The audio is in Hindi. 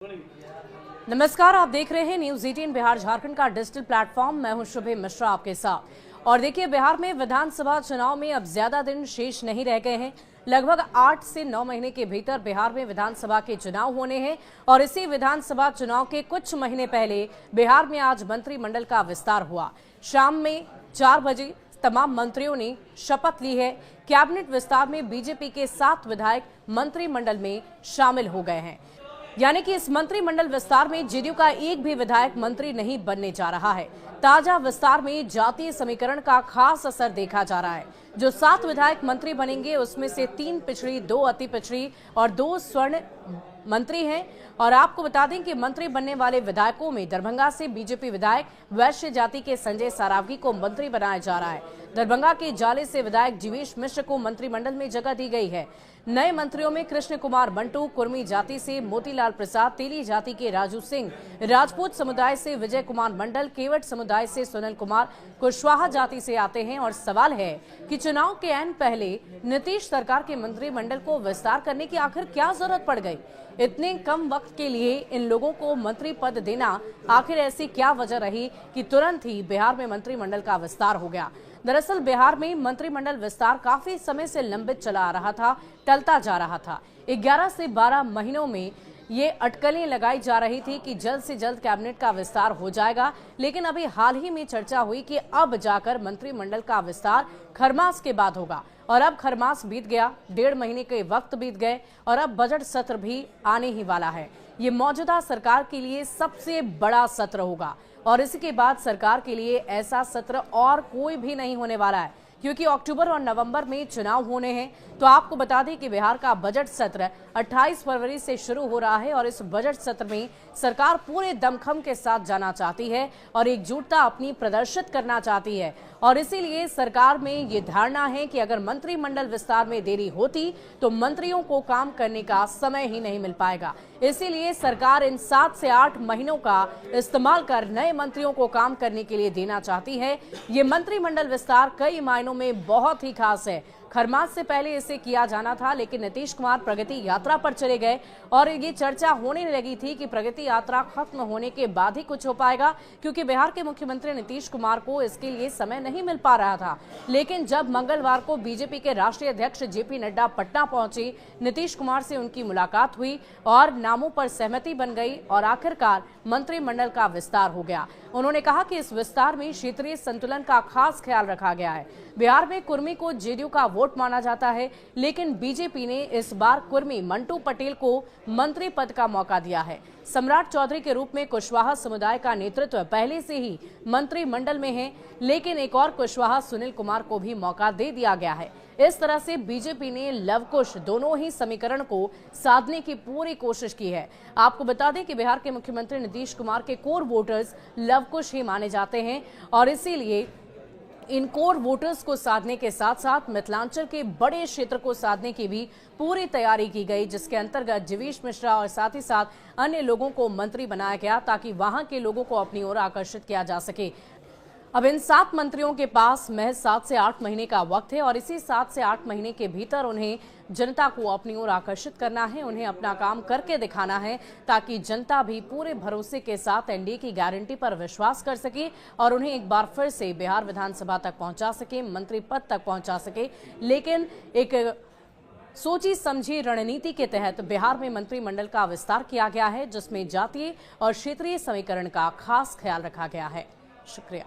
नमस्कार, आप देख रहे हैं न्यूज 18 बिहार झारखंड का डिजिटल प्लेटफॉर्म। मैं हूं शुभे मिश्रा आपके साथ। और देखिए, बिहार में विधानसभा चुनाव में अब ज्यादा दिन शेष नहीं रह गए हैं। लगभग 8 से 9 महीने के भीतर बिहार में विधानसभा के चुनाव होने हैं। और इसी विधानसभा चुनाव के कुछ महीने पहले बिहार में आज मंत्रिमंडल का विस्तार हुआ। शाम में 4 बजे तमाम मंत्रियों ने शपथ ली है। कैबिनेट विस्तार में बीजेपी के 7 विधायक मंत्रिमंडल में शामिल हो गए हैं। यानी कि इस मंत्रिमंडल विस्तार में जेडीयू का एक भी विधायक मंत्री नहीं बनने जा रहा है। ताजा विस्तार में जातीय समीकरण का खास असर देखा जा रहा है। जो 7 विधायक मंत्री बनेंगे उसमें से 3 पिछड़ी, 2 अति पिछड़ी और 2 स्वर्ण मंत्री हैं। और आपको बता दें कि मंत्री बनने वाले विधायकों में दरभंगा से बीजेपी विधायक वैश्य जाति के संजय सरावगी को मंत्री बनाया जा रहा है। दरभंगा के जाले से विधायक जीवेश मिश्र को मंत्रिमंडल में जगह दी गई है। नए मंत्रियों में कृष्ण कुमार मंटू, कुर्मी जाति से मोतीलाल प्रसाद, तेली जाति के राजू सिंह, राजपूत समुदाय से विजय कुमार मंडल, केवट समुदाय से सुनील कुमार कुशवाहा जाति से आते हैं। और सवाल है कि चुनाव के ऐन पहले नीतीश सरकार के मंत्रिमंडल को विस्तार करने की आखिर क्या जरूरत पड़ गई? इतने कम वक्त के लिए इन लोगों को मंत्री पद देना आखिर ऐसी क्या वजह रही कि तुरंत ही बिहार में मंत्रिमंडल का विस्तार हो गया? दरअसल बिहार में मंत्रिमंडल विस्तार काफी समय से लंबित चला आ रहा था, टलता जा रहा था। 11 से 12 महीनों में ये अटकलें लगाई जा रही थी कि जल्द से जल्द कैबिनेट का विस्तार हो जाएगा। लेकिन अभी हाल ही में चर्चा हुई कि अब जाकर मंत्रिमंडल का विस्तार खरमास के बाद होगा। और अब खरमास बीत गया, 1.5 महीने के वक्त बीत गए और अब बजट सत्र भी आने ही वाला है। ये मौजूदा सरकार के लिए सबसे बड़ा सत्र होगा और इसके बाद सरकार के लिए ऐसा सत्र और कोई भी नहीं होने वाला है, क्योंकि अक्टूबर और नवंबर में चुनाव होने हैं। तो आपको बता दें कि बिहार का बजट सत्र 28 फरवरी से शुरू हो रहा है और इस बजट सत्र में सरकार पूरे दमखम के साथ जाना चाहती है और एकजुटता अपनी प्रदर्शित करना चाहती है। और इसीलिए सरकार में ये धारणा है कि अगर मंत्रिमंडल विस्तार में देरी होती तो मंत्रियों को काम करने का समय ही नहीं मिल पाएगा। इसीलिए सरकार इन 7 से 8 महीनों का इस्तेमाल कर नए मंत्रियों को काम करने के लिए देना चाहती है। ये मंत्रिमंडल विस्तार कई मायनों में बहुत ही खास है। खरमास से पहले इसे किया जाना था, लेकिन नीतीश कुमार प्रगति यात्रा पर चले गए और ये चर्चा होने लगी थी कि प्रगति यात्रा खत्म होने के बाद ही कुछ हो पाएगा, क्योंकि बिहार के मुख्यमंत्री नीतीश कुमार को इसके लिए समय नहीं मिल पा रहा था। लेकिन जब मंगलवार को बीजेपी के राष्ट्रीय अध्यक्ष जेपी नड्डा पटना पहुंचे, नीतीश कुमार से उनकी मुलाकात हुई और नामों पर सहमति बन गई और आखिरकार मंत्रिमंडल का विस्तार हो गया। उन्होंने कहा कि इस विस्तार में क्षेत्रीय संतुलन का खास ख्याल रखा गया है। बिहार में कुर्मी को जेडीयू का वोट माना जाता है, लेकिन बीजेपी ने इस बार कुर्मी मंटू पटेल को मंत्री पद का मौका दिया है। सम्राट चौधरी के रूप में कुशवाहा समुदाय का नेतृत्व पहले से ही मंत्रिमंडल में है, लेकिन एक और कुशवाहा सुनील कुमार को भी मौका दे दिया गया है। इस तरह से बीजेपी ने लव कुश दोनों ही समीकरण को साधने की पूरी कोशिश की है। आपको बता दें कि बिहार के मुख्यमंत्री नीतीश कुमार के कोर वोटर्स लव कुश ही माने जाते हैं और इसीलिए इन कोर वोटर्स को साधने के साथ साथ मिथिलांचल के बड़े क्षेत्र को साधने की भी पूरी तैयारी की गई, जिसके अंतर्गत जीवेश मिश्रा और साथ ही साथ अन्य लोगों को मंत्री बनाया गया ताकि वहां के लोगों को अपनी ओर आकर्षित किया जा सके। अब इन 7 मंत्रियों के पास महज 7 से 8 महीने का वक्त है और इसी 7 से 8 महीने के भीतर उन्हें जनता को अपनी ओर आकर्षित करना है, उन्हें अपना काम करके दिखाना है, ताकि जनता भी पूरे भरोसे के साथ एनडीए की गारंटी पर विश्वास कर सके और उन्हें एक बार फिर से बिहार विधानसभा तक पहुंचा सके, मंत्री पद तक पहुंचा सके। लेकिन एक सोची समझी रणनीति के तहत बिहार में मंत्रिमंडल का विस्तार किया गया है, जिसमें जातीय और क्षेत्रीय समीकरण का खास ख्याल रखा गया है। शुक्रिया।